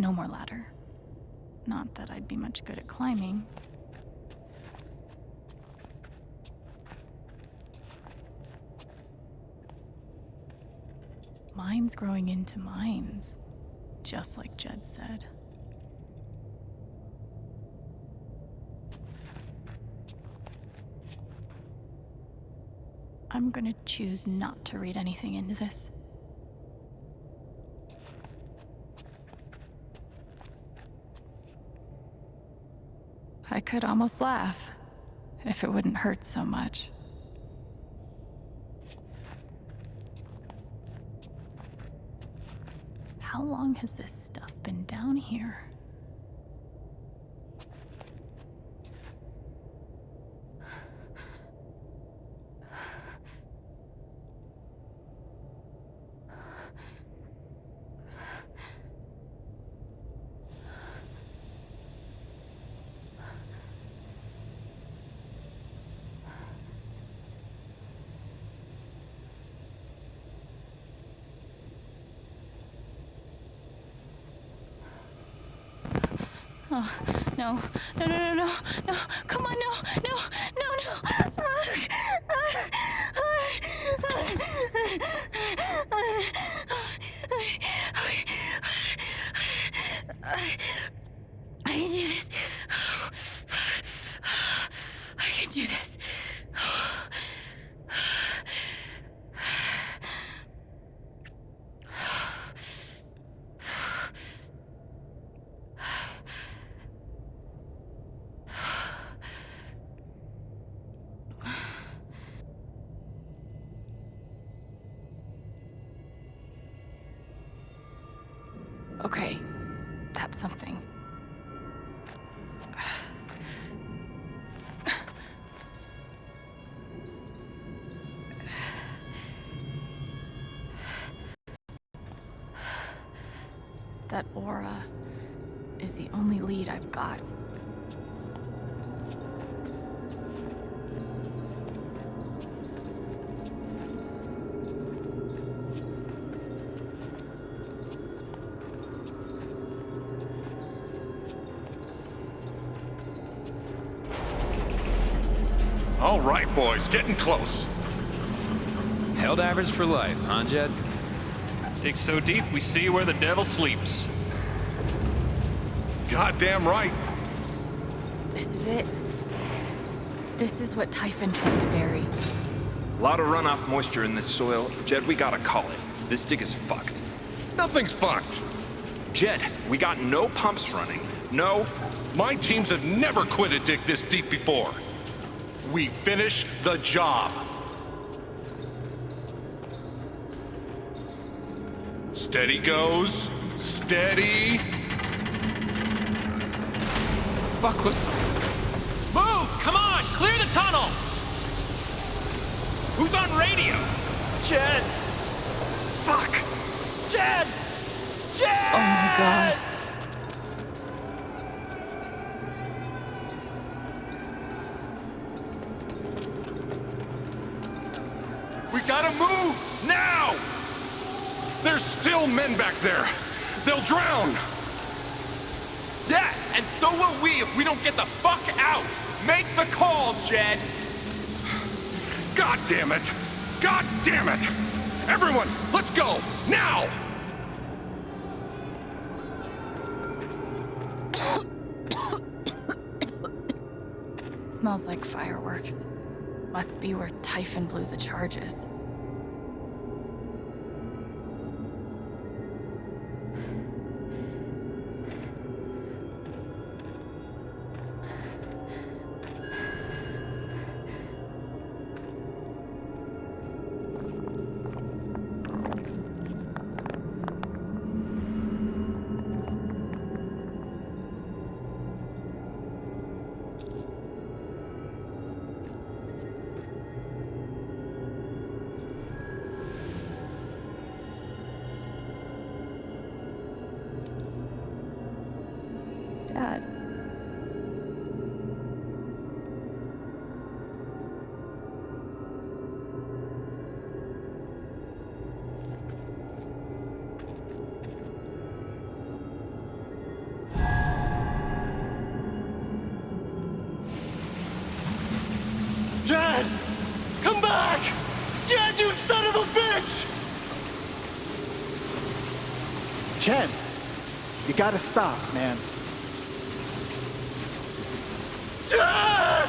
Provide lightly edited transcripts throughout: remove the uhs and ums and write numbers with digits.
No more ladder. Not that I'd be much good at climbing. Mines growing into mines, just like Jed said. I'm gonna choose not to read anything into this. I could almost laugh, if it wouldn't hurt so much. How long has this stuff been down here? Oh, no, no, no, no, no, no, come on, no, no, no, no. I can do this. I can do this. Okay, that's something. That aura is the only lead I've got. All right, boys, getting close. Held average for life, huh, Jed? Dig so deep, we see where the devil sleeps. Goddamn right. This is it. This is what Typhon tried to bury. Lot of runoff moisture in this soil. Jed, we gotta call it. This dig is fucked. Nothing's fucked. Jed, we got no pumps running. No. My teams have never quit a dig this deep before. We finish the job. Steady goes. Steady. Fuck was... Move! Come on! Clear the tunnel! Who's on radio? Jed! Fuck! Jed! Jed! Oh my god. We gotta move now! There's still men back there. They'll drown. Yeah, and so will we if we don't get the fuck out! Make the call, Jed! God damn it! God damn it! Everyone, let's go! Now! Smells like fireworks. Must be where Typhon blew the charges. Jed! Come back! Jed, you son of a bitch! Jed, you gotta stop, man. Jed!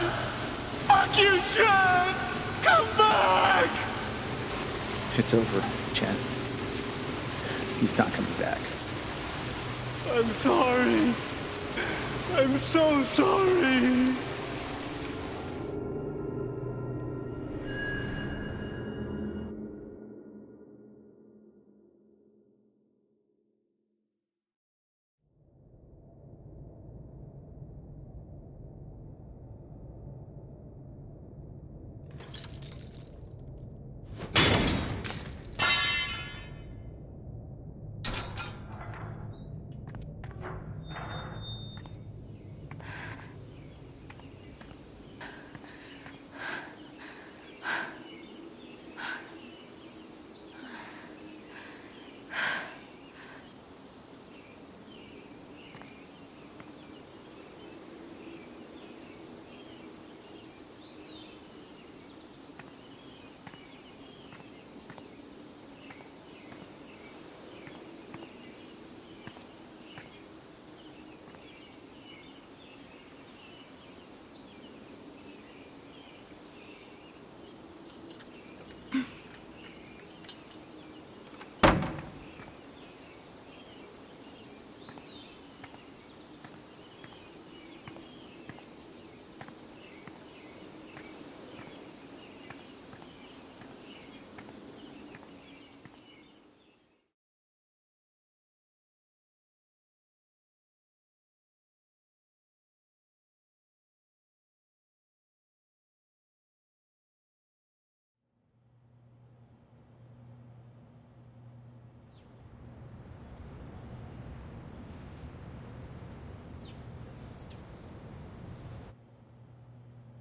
Fuck you, Jed! Come back! It's over, Jed. He's not coming back. I'm sorry. I'm so sorry.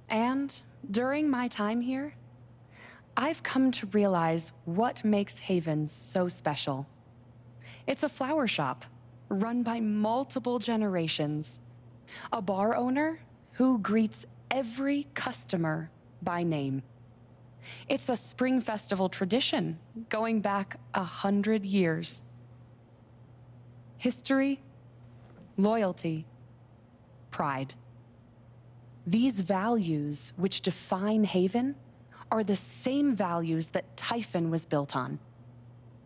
And during my time here, I've come to realize what makes Haven so special. It's a flower shop run by multiple generations, a bar owner who greets every customer by name. It's a spring festival tradition going back 100 years. History, loyalty, pride. These values which define Haven are the same values that Typhon was built on.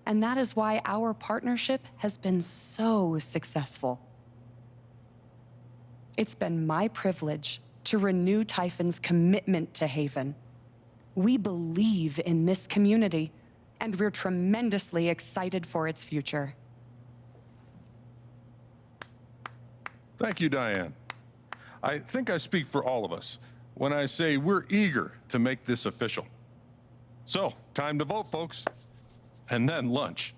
And that is why our partnership has been so successful. It's been my privilege to renew Typhon's commitment to Haven. We believe in this community, and we're tremendously excited for its future. Thank you, Diane. I think I speak for all of us when I say we're eager to make this official. So, time to vote, folks. And then lunch.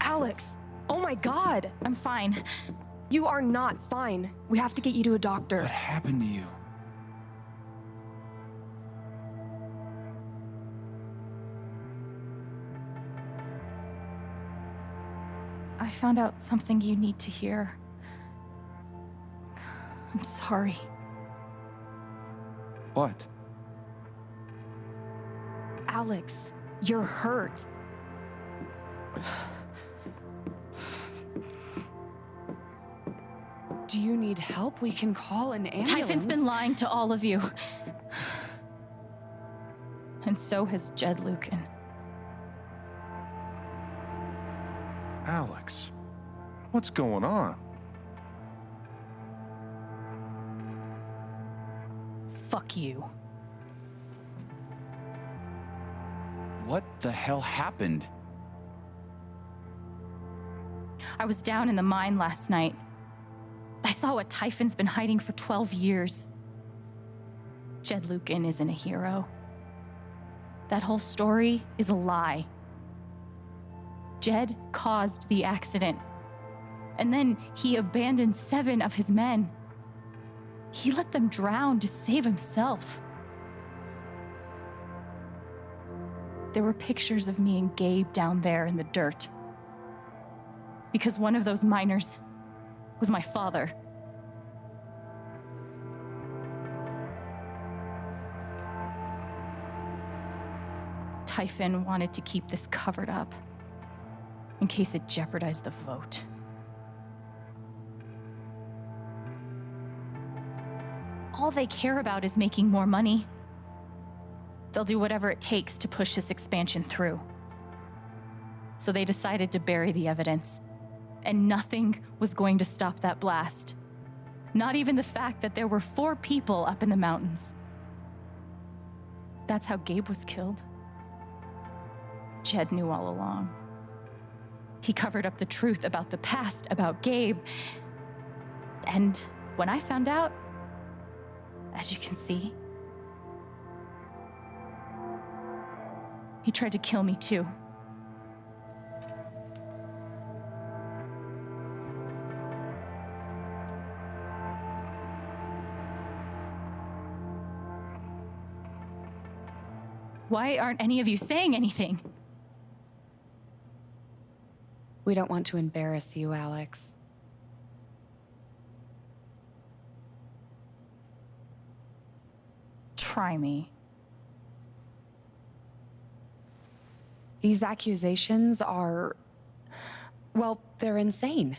Alex, oh my God. I'm fine. You are not fine. We have to get you to a doctor. What happened to you? I found out something you need to hear. I'm sorry. What? Alex, you're hurt. Do you need help? We can call an ambulance. Typhon's been lying to all of you. And so has Jed Lucan. Alex, what's going on? Fuck you. What the hell happened? I was down in the mine last night. I saw what Typhon's been hiding for 12 years. Jed Lucan isn't a hero. That whole story is a lie. Jed caused the accident, And then he abandoned 7 of his men. He let them drown to save himself. There were pictures of me and Gabe down there in the dirt. Because one of those miners was my father. Typhon wanted to keep this covered up in case it jeopardized the vote. All they care about is making more money. They'll do whatever it takes to push this expansion through. So they decided to bury the evidence, and nothing was going to stop that blast. Not even the fact that there were 4 people up in the mountains. That's how Gabe was killed. Jed knew all along. He covered up the truth about the past, about Gabe. And when I found out, as you can see, he tried to kill me too. Why aren't any of you saying anything? We don't want to embarrass you, Alex. Try me. These accusations are, well, they're insane.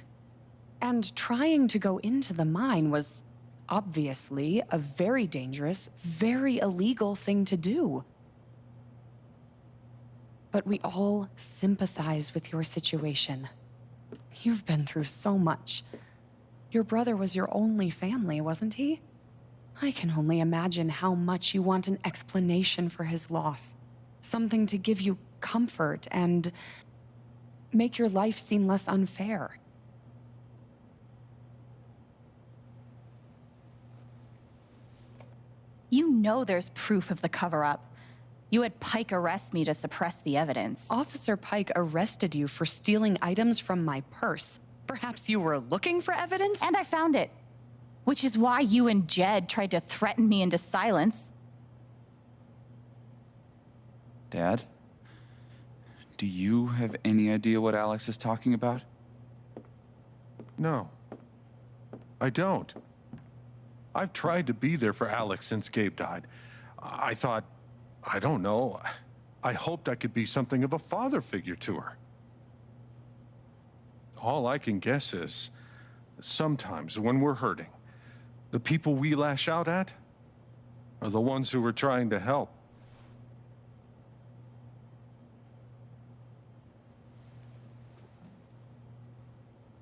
And trying to go into the mine was obviously a very dangerous, very illegal thing to do. But we all sympathize with your situation. You've been through so much. Your brother was your only family, wasn't he? I can only imagine how much you want an explanation for his loss. Something to give you comfort and make your life seem less unfair. You know there's proof of the cover-up. You had Pike arrest me to suppress the evidence. Officer Pike arrested you for stealing items from my purse. Perhaps you were looking for evidence? And I found it. Which is why you and Jed tried to threaten me into silence. Dad? Do you have any idea what Alex is talking about? No, I don't. I've tried to be there for Alex since Gabe died. I thought, I don't know, I hoped I could be something of a father figure to her. All I can guess is, sometimes when we're hurting, the people we lash out at are the ones who we're trying to help.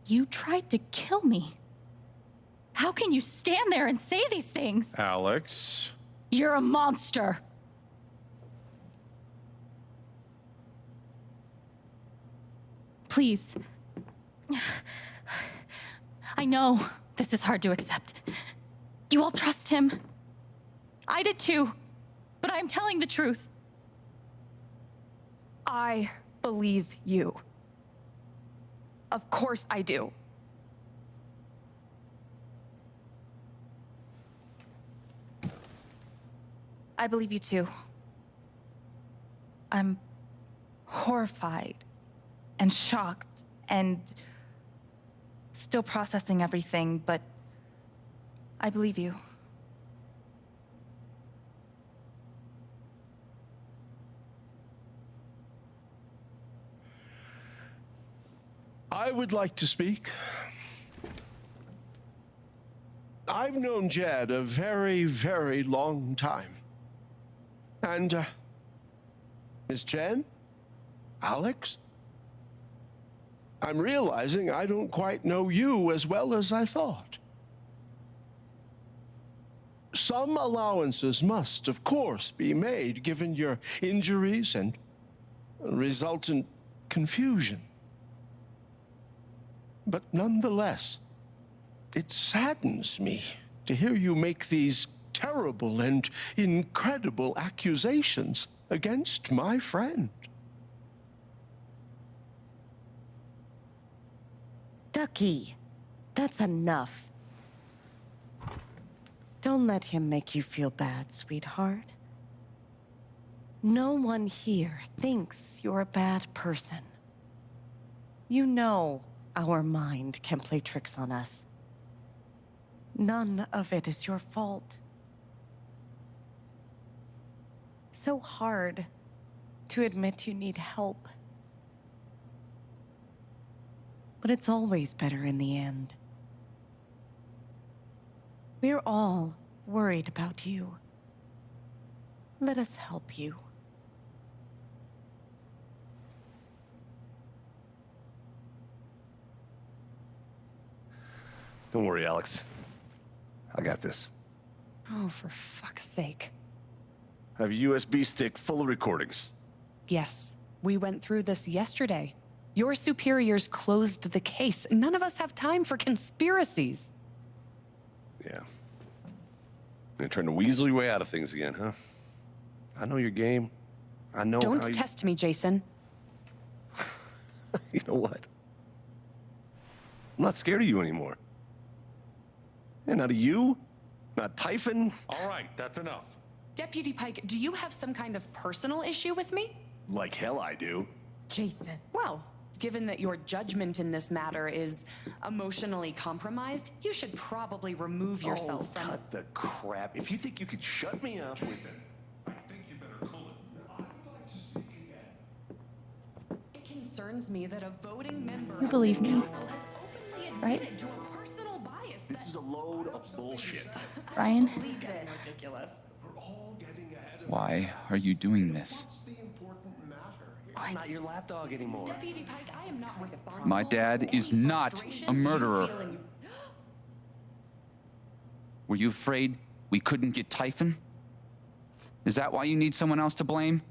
You tried to kill me. How can you stand there and say these things? Alex. You're a monster. Please. I know this is hard to accept. You all trust him. I did too, but I'm telling the truth. I believe you. Of course I do. I believe you too. I'm horrified and shocked and still processing everything, but I believe you. I would like to speak. I've known Jed a very, very long time. And, Miss Jen? Alex? I'm realizing I don't quite know you as well as I thought. Some allowances must, of course, be made given your injuries and resultant confusion. But nonetheless, it saddens me to hear you make these terrible and incredible accusations against my friend. Ducky, that's enough. Don't let him make you feel bad, sweetheart. No one here thinks you're a bad person. You know our mind can play tricks on us. None of it is your fault. It's so hard to admit you need help. But it's always better in the end. We're all worried about you. Let us help you. Don't worry, Alex. I got this. Oh, for fuck's sake. I have a USB stick full of recordings. Yes, we went through this yesterday. Your superiors closed the case. None of us have time for conspiracies. Yeah. You're trying to weasel your way out of things again, huh? I know your game. I know Don't how you... test me, Jason. You know what? I'm not scared of you anymore. And not of you, not Typhon. All right, that's enough. Deputy Pike, do you have some kind of personal issue with me? Like hell I do. Jason. Well, given that your judgment in this matter is emotionally compromised, you should probably remove yourself from... cut the crap. If you think you could shut me up with it... I think you better cool it. I would like to speak again. It concerns me that a voting member You believe of this me, council has openly admitted right? to a personal bias. This is a load of bullshit. Ryan? Please, it's ridiculous. Why are you doing this? What's the important matter? I'm not your lapdog anymore. Deputy Pike, I am not responsible. My dad for is any not frustrations a you murderer. feel in- Were you afraid we couldn't get Typhon? Is that why you need someone else to blame?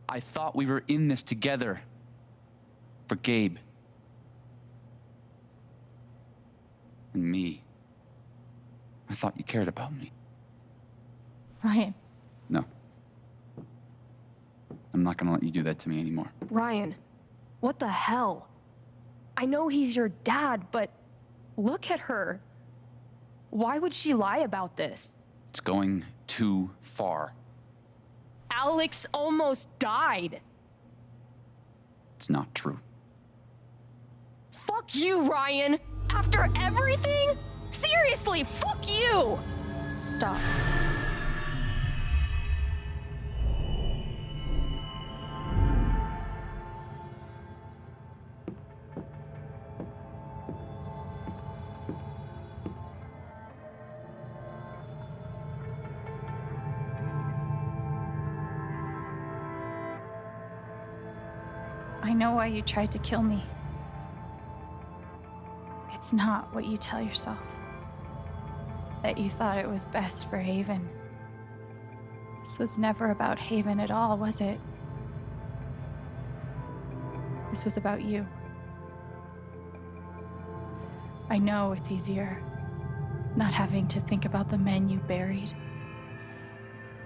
I thought we were in this together. For Gabe. And me. I thought you cared about me. Ryan. No. I'm not gonna let you do that to me anymore. Ryan, what the hell? I know he's your dad, but look at her. Why would she lie about this? It's going too far. Alex almost died. It's not true. Fuck you, Ryan! After everything? Seriously, fuck you! Stop. I know why you tried to kill me. It's not what you tell yourself. That you thought it was best for Haven. This was never about Haven at all, was it? This was about you. I know it's easier not having to think about the men you buried.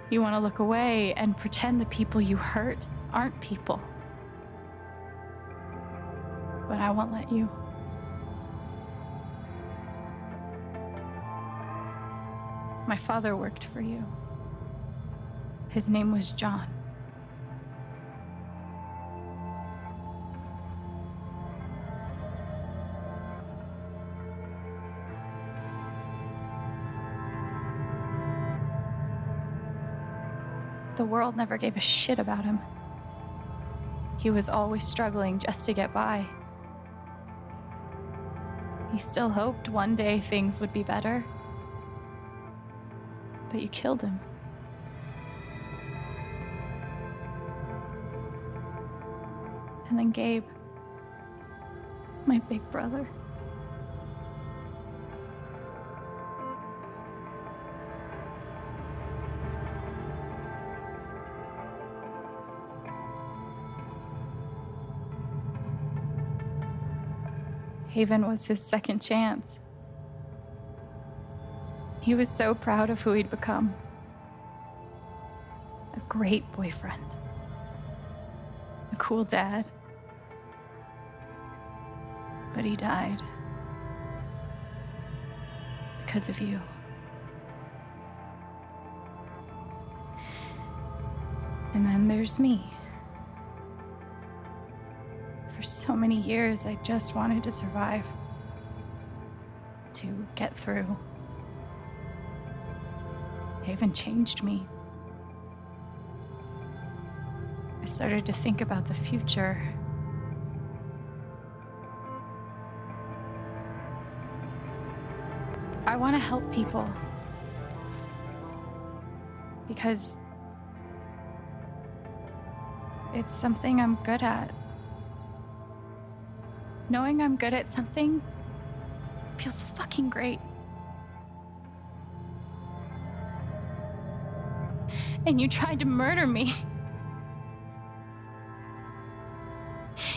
You want to look away and pretend the people you hurt aren't people. But I won't let you. My father worked for you. His name was John. The world never gave a shit about him. He was always struggling just to get by. He still hoped one day things would be better. But you killed him. And then Gabe, my big brother. Haven was his second chance. He was so proud of who he'd become. A great boyfriend. A cool dad. But he died. Because of you. And then there's me. For so many years, I just wanted to survive. To get through. Haven changed me. I started to think about the future. I want to help people. Because it's something I'm good at. Knowing I'm good at something feels fucking great. And you tried to murder me.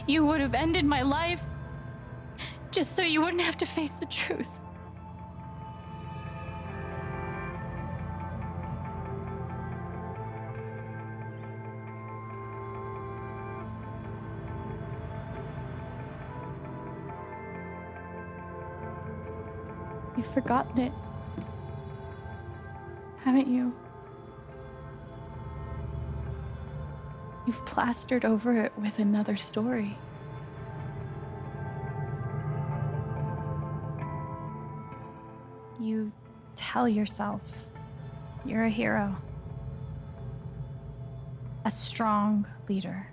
You would have ended my life just so you wouldn't have to face the truth. You've forgotten it, haven't you? You've plastered over it with another story. You tell yourself you're a hero, a strong leader.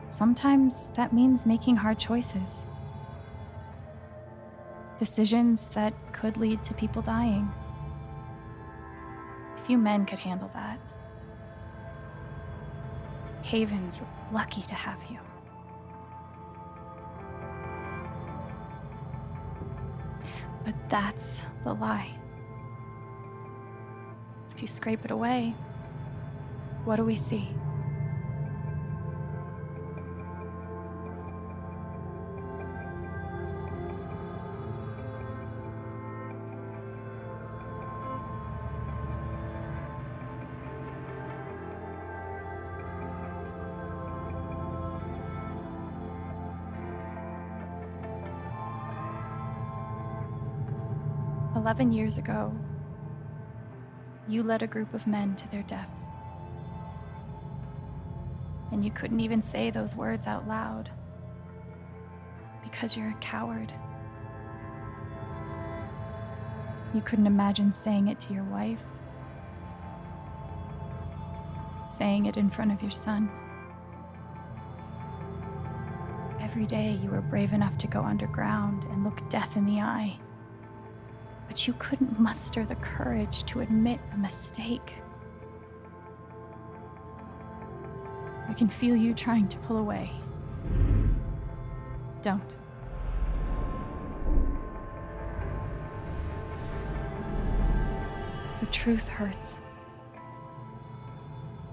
Sometimes that means making hard choices. Decisions that could lead to people dying. Few men could handle that. Haven's lucky to have you. But that's the lie. If you scrape it away, what do we see? "11 years ago, you led a group of men to their deaths. And you couldn't even say those words out loud because you're a coward. You couldn't imagine saying it to your wife, saying it in front of your son. Every day you were brave enough to go underground and look death in the eye. But you couldn't muster the courage to admit a mistake. I can feel you trying to pull away. Don't. The truth hurts.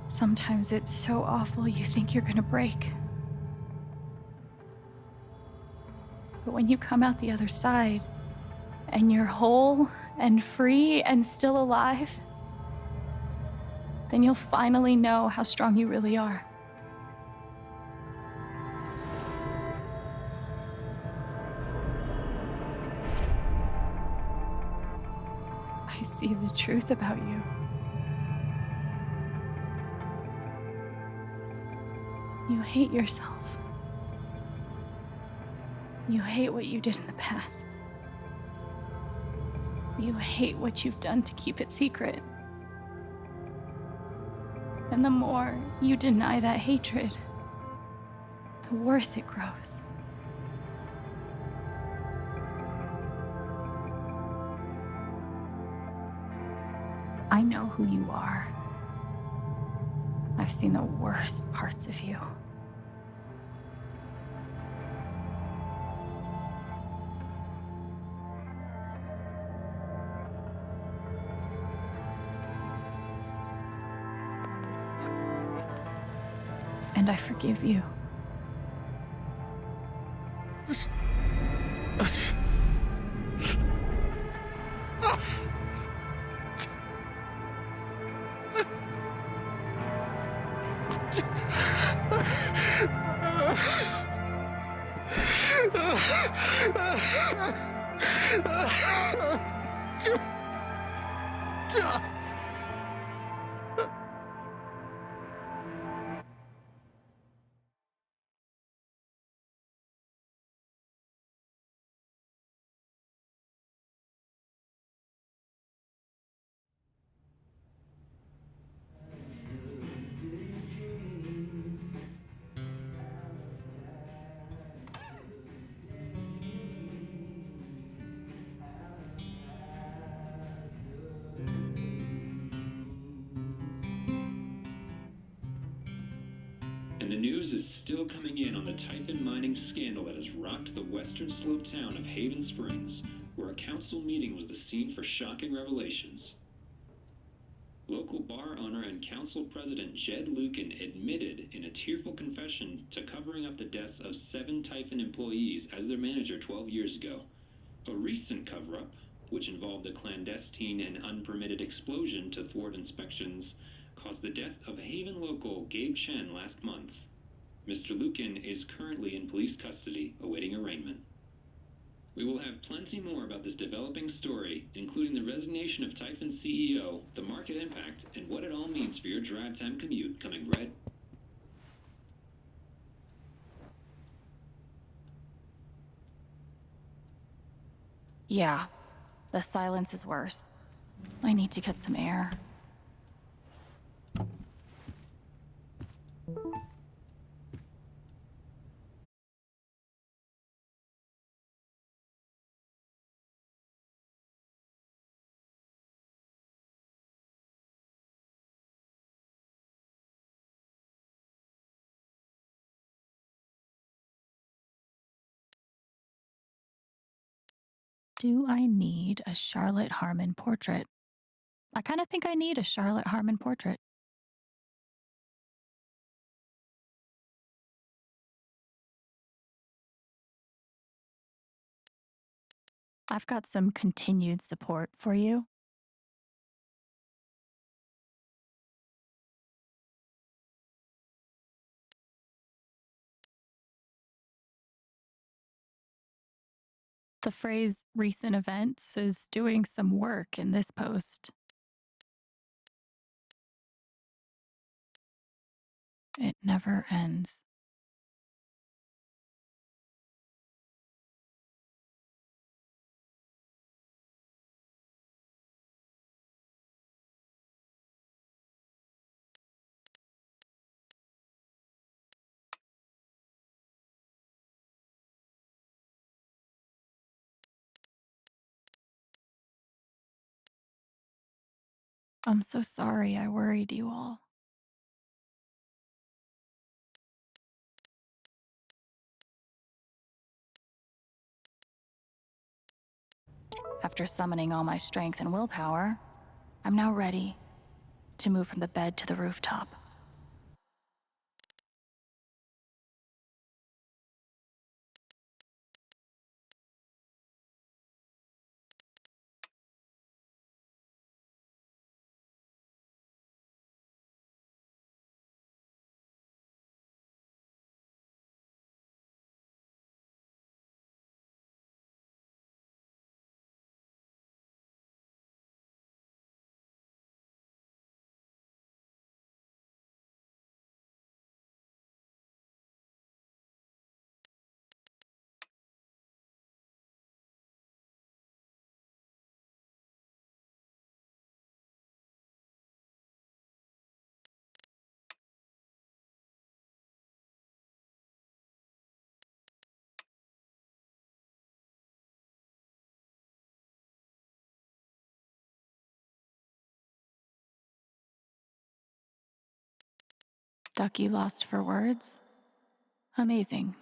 Sometimes it's so awful you think you're gonna break. But when you come out the other side, and you're whole and free and still alive, then you'll finally know how strong you really are. I see the truth about you. You hate yourself. You hate what you did in the past. You hate what you've done to keep it secret. And the more you deny that hatred, the worse it grows. I know who you are. I've seen the worst parts of you. And I forgive you. And the news is still coming in on the Typhon mining scandal that has rocked the western slope town of Haven Springs, where a council meeting was the scene for shocking revelations. Local bar owner and council president Jed Lucan admitted in a tearful confession to covering up the deaths of 7 Typhon employees as their manager 12 years ago. A recent cover-up, which involved a clandestine and unpermitted explosion to thwart inspections, caused the death of Haven local Gabe Chen last month. Mr. Lucan is currently in police custody, awaiting arraignment. We will have plenty more about this developing story, including the resignation of Typhon CEO, the market impact, and what it all means for your drive time commute, coming right. Yeah, the silence is worse. I need to get some air. Do I need a Charlotte Harmon portrait? I kind of think I need a Charlotte Harmon portrait. I've got some continued support for you. The phrase recent events is doing some work in this post. It never ends. I'm so sorry I worried you all. After summoning all my strength and willpower, I'm now ready to move from the bed to the rooftop. Ducky lost for words? Amazing.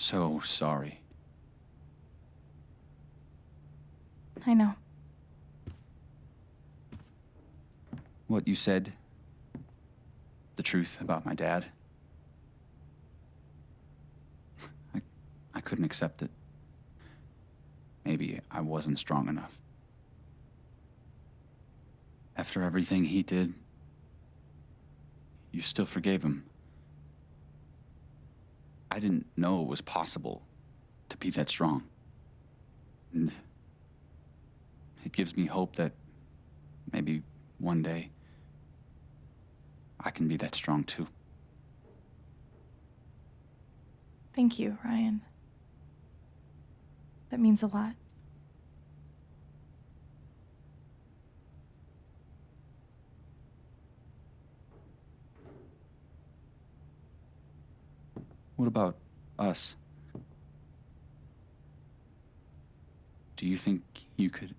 so sorry. I know. What you said, the truth about my dad, I couldn't accept it. Maybe I wasn't strong enough. After everything he did, you still forgave him. I didn't know it was possible to be that strong. And it gives me hope that maybe one day I can be that strong too. Thank you, Ryan. That means a lot. What about us? Do you think you could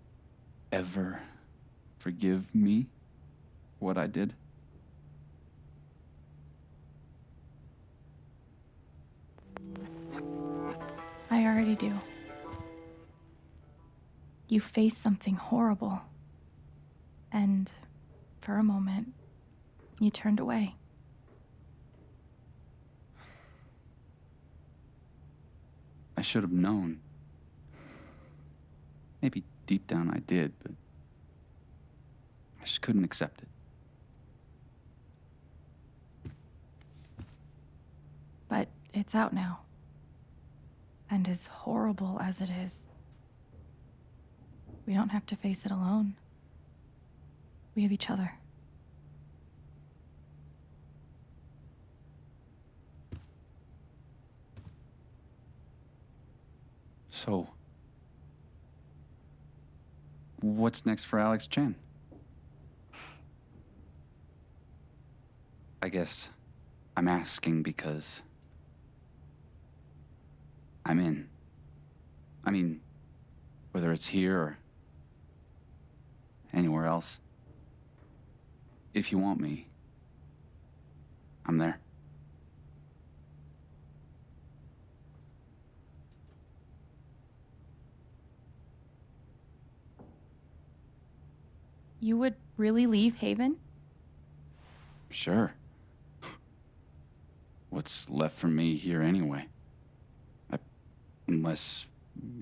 ever forgive me for what I did? I already do. You faced something horrible. And for a moment, you turned away. I should have known. Maybe deep down I did, but I just couldn't accept it. But it's out now. And as horrible as it is, we don't have to face it alone. We have each other. So, what's next for Alex Chen? I guess I'm asking because I'm in. I mean, whether it's here or anywhere else. If you want me, I'm there. You would really leave Haven? Sure. What's left for me here anyway? Unless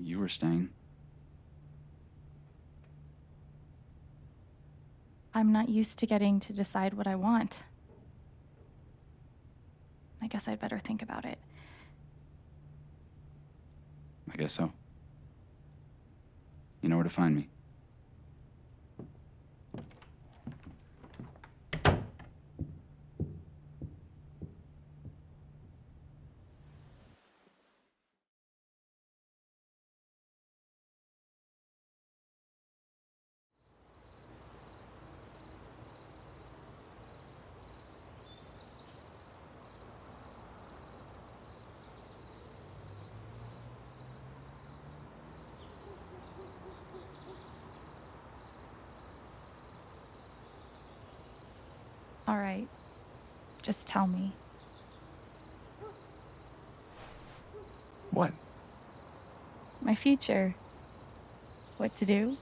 you were staying. I'm not used to getting to decide what I want. I guess I'd better think about it. I guess so. You know where to find me. All right. Just tell me. What? My future. What to do?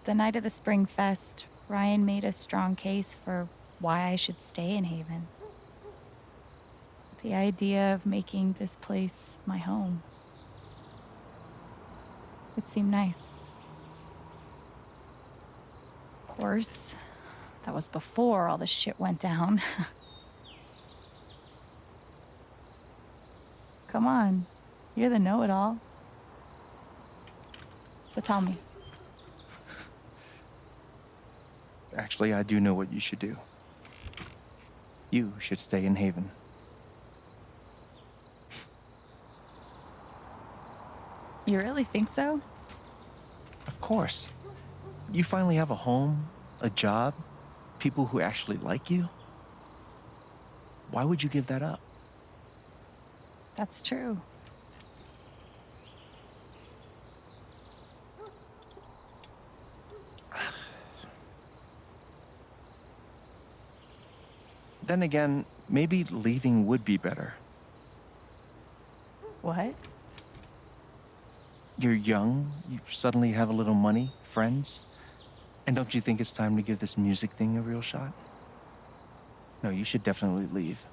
The night of the Spring Fest, Ryan made a strong case for why I should stay in Haven. The idea of making this place my home. It seemed nice. Of course, that was before all the shit went down. Come on, you're the know-it-all. So tell me. Actually, I do know what you should do. You should stay in Haven. You really think so? Of course. You finally have a home, a job, people who actually like you. Why would you give that up? That's true. Then again, maybe leaving would be better. What? You're young, you suddenly have a little money, friends, and don't you think it's time to give this music thing a real shot? No, you should definitely leave.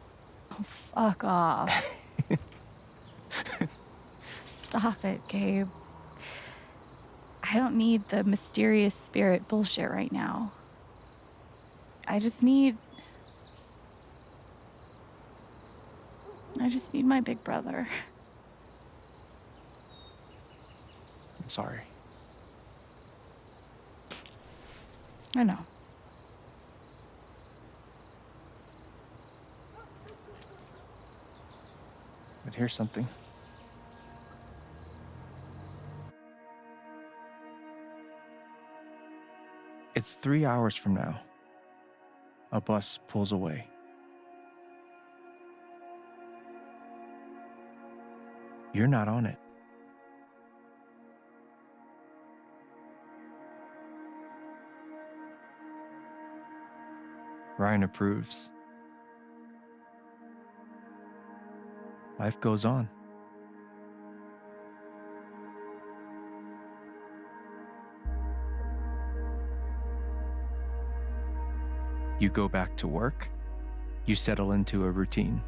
Oh, fuck off. Stop it, Gabe. I don't need the mysterious spirit bullshit right now. I just need my big brother. I'm sorry. I know. But here's something. It's 3 hours from now. A bus pulls away. You're not on it. Ryan approves. Life goes on. You go back to work. You settle into a routine.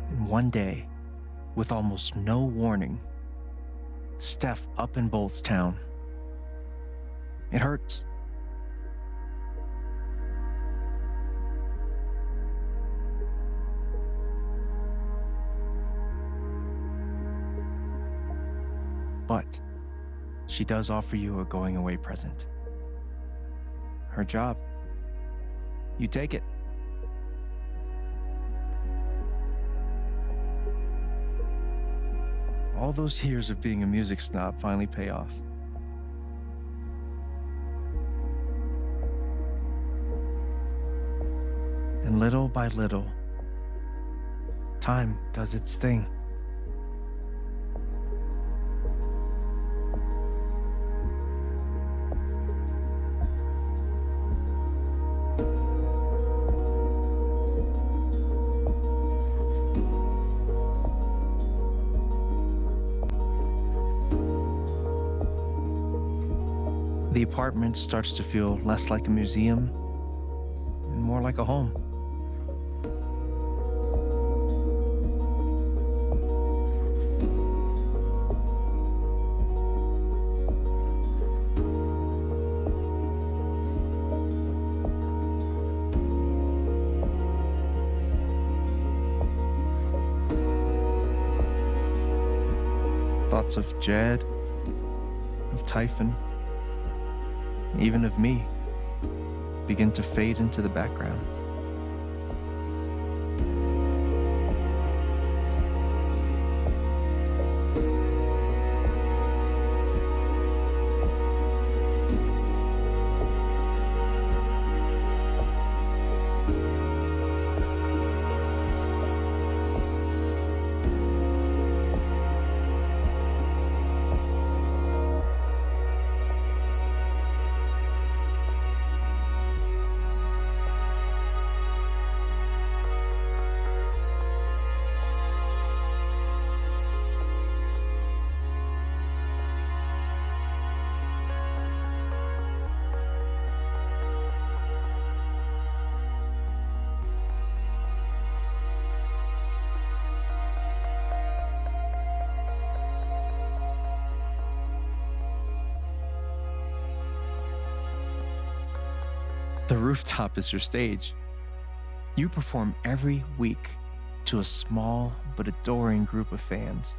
And one day, with almost no warning, Steph up and bolts town. It hurts. But she does offer you a going away present. Her job. You take it. All those years of being a music snob finally pay off. And little by little, time does its thing. The apartment starts to feel less like a museum and more like a home. Thoughts of Jed, of Typhon, even of me, begin to fade into the background. The rooftop is your stage. You perform every week to a small but adoring group of fans.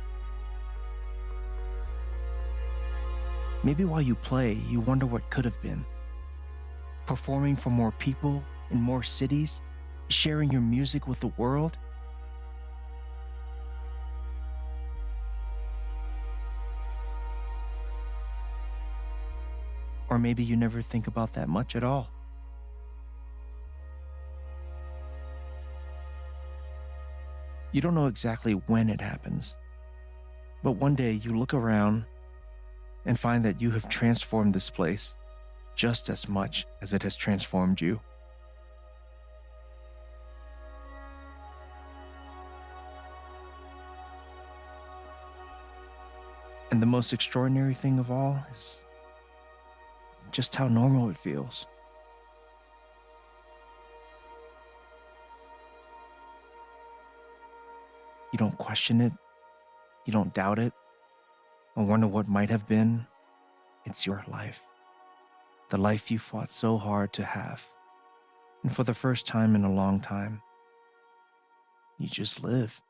Maybe while you play, you wonder what could have been. Performing for more people in more cities, sharing your music with the world. Or maybe you never think about that much at all. You don't know exactly when it happens, but one day you look around and find that you have transformed this place just as much as it has transformed you. And the most extraordinary thing of all is just how normal it feels. You don't question it, you don't doubt it, or wonder what might have been. It's your life. The life you fought so hard to have. And for the first time in a long time, you just live.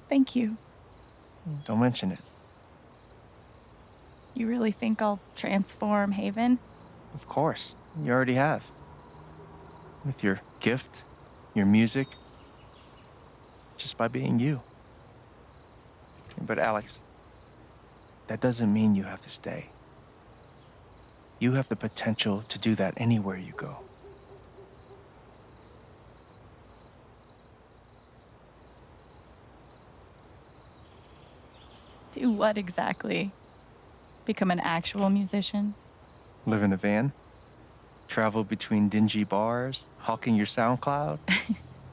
Thank you. Don't mention it. You really think I'll transform Haven? Of course, you already have. With your gift, your music, just by being you. But Alex, that doesn't mean you have to stay. You have the potential to do that anywhere you go. Do what exactly? Become an actual musician? Live in a van, travel between dingy bars, hawking your SoundCloud,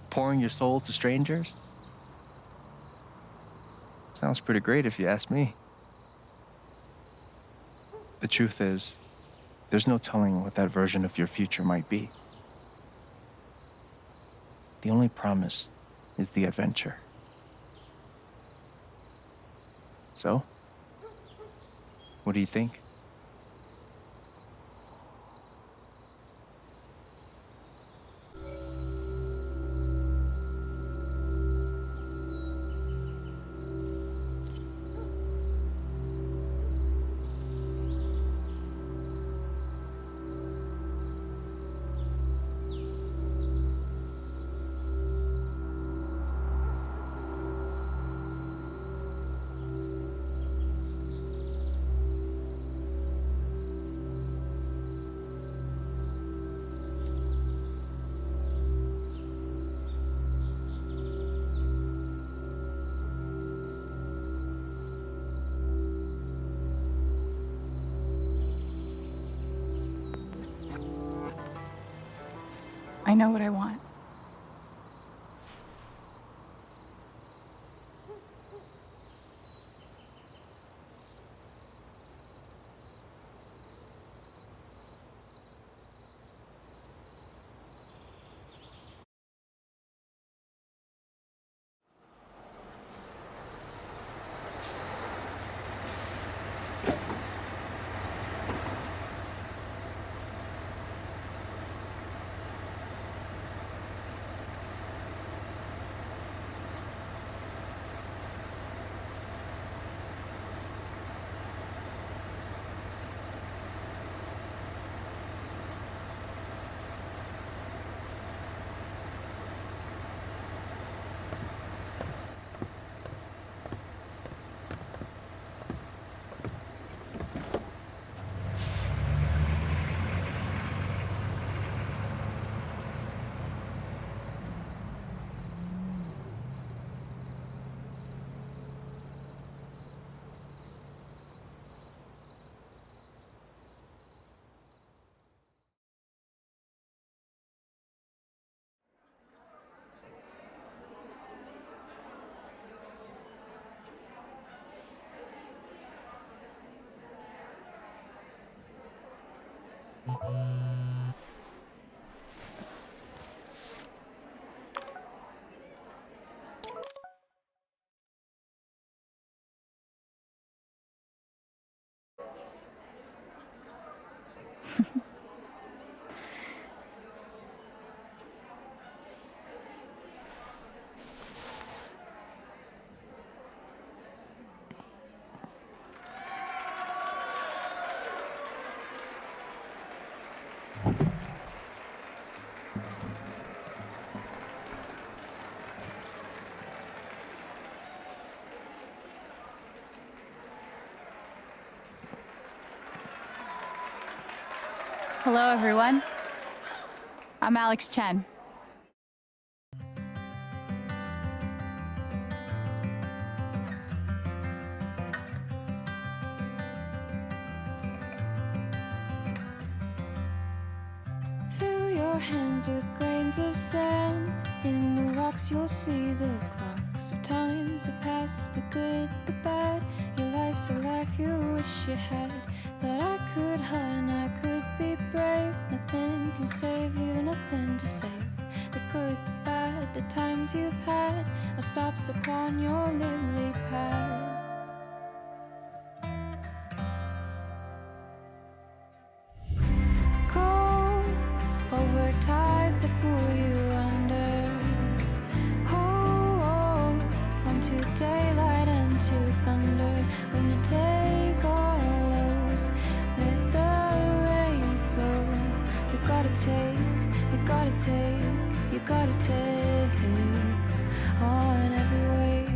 pouring your soul to strangers. Sounds pretty great if you ask me. The truth is, there's no telling what that version of your future might be. The only promise is the adventure. So, what do you think? I know what I want. Hello, everyone. I'm Alex Chen. your hands with grains of sand. In the rocks you'll see the clocks of times, the past, the good, the bad. Your life's a life you wish you had. That I could hunt, I could be brave. Nothing can save you, nothing to save. The good, the bad, the times you've had are stops upon your lily pad. Over tides that pull you under. Hold on to daylight and to thunder. When you take all lows, let the rain flow. You gotta take, you gotta take, you gotta take on every wave.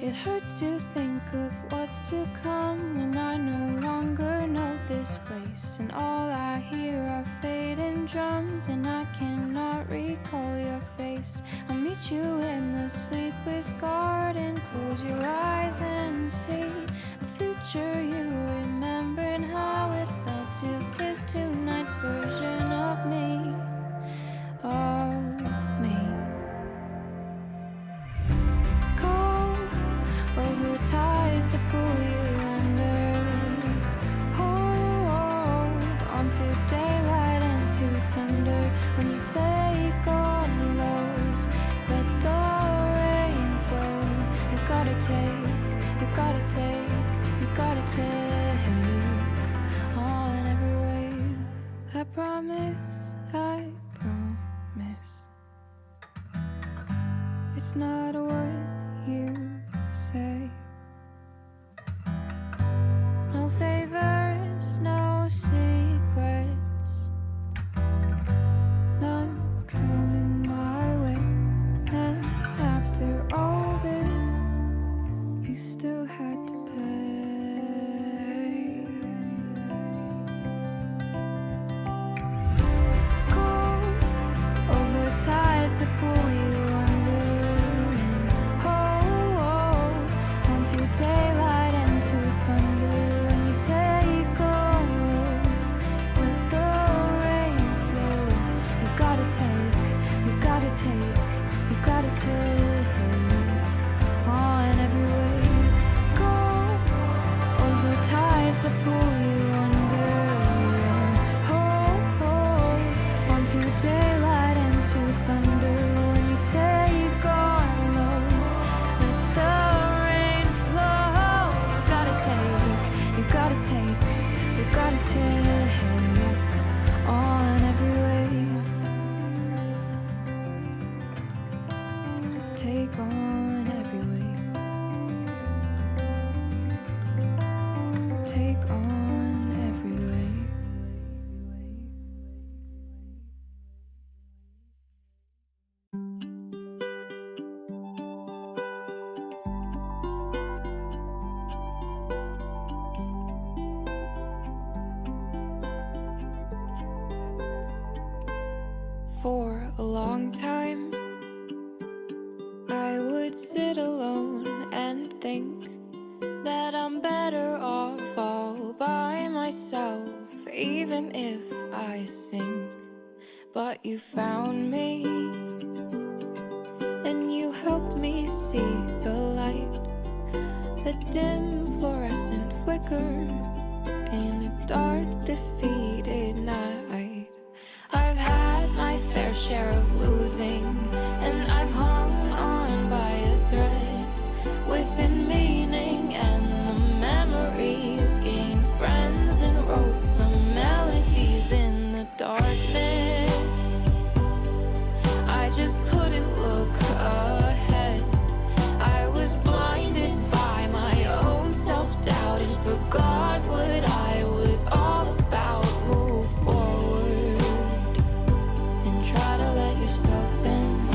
It hurts to think of what's to come when I no longer know this place. And all I hear are fading drums, and I cannot recall your face. I'll meet you in the sleepless garden. Close your eyes and see a future you remember, and how it felt to kiss tonight's version of me. Of me. Over tides that pull you under. Hold on to daylight and to thunder. When you take on lows, let the rain flow. You gotta take, you gotta take, you gotta take on every wave. I promise, I promise. It's not what you say. No favors, no secrets, none coming my way. And after all this, you still had to pay. Go over tides that pull you under. To daylight and to thunder. When you take all those, let the rain flow. You gotta take, you gotta take, you gotta take on every wave. Go over tides that pull you under. Hold on to daylight and to thunder. When you take all those, let the you gotta take, you gotta take on every wave. Take on every wave. Take on every wave. For a long time, I would sit alone and think that I'm better off all by myself, even if I sink. But you found me, and you helped me see the light, the dim fluorescent flicker in a dark, defeated night. I've had my fair share of losing, and I've hung on by a thread within meaning, and the memories gained friends and wrote some melodies in the darkness. I just couldn't look ahead. I was blinded by my own self-doubt and forgot what I was all about. Move forward and try to let yourself in.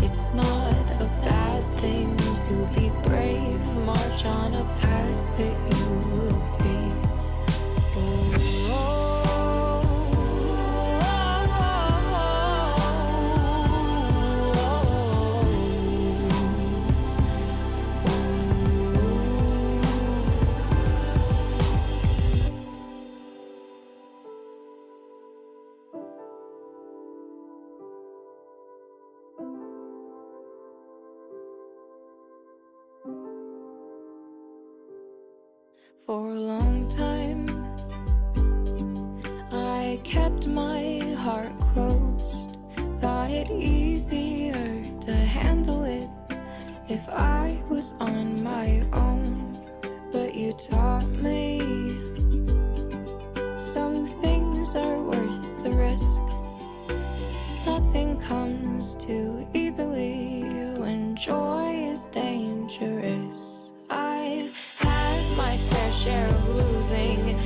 It's not a bad thing to be brave. March on a path that you will be. for a long time. I kept my heart closed, thought it easier to handle it if I was on my own. But you taught me some things are worth the risk. Nothing comes too easily when joy is dangerous. I've had my fair share of losing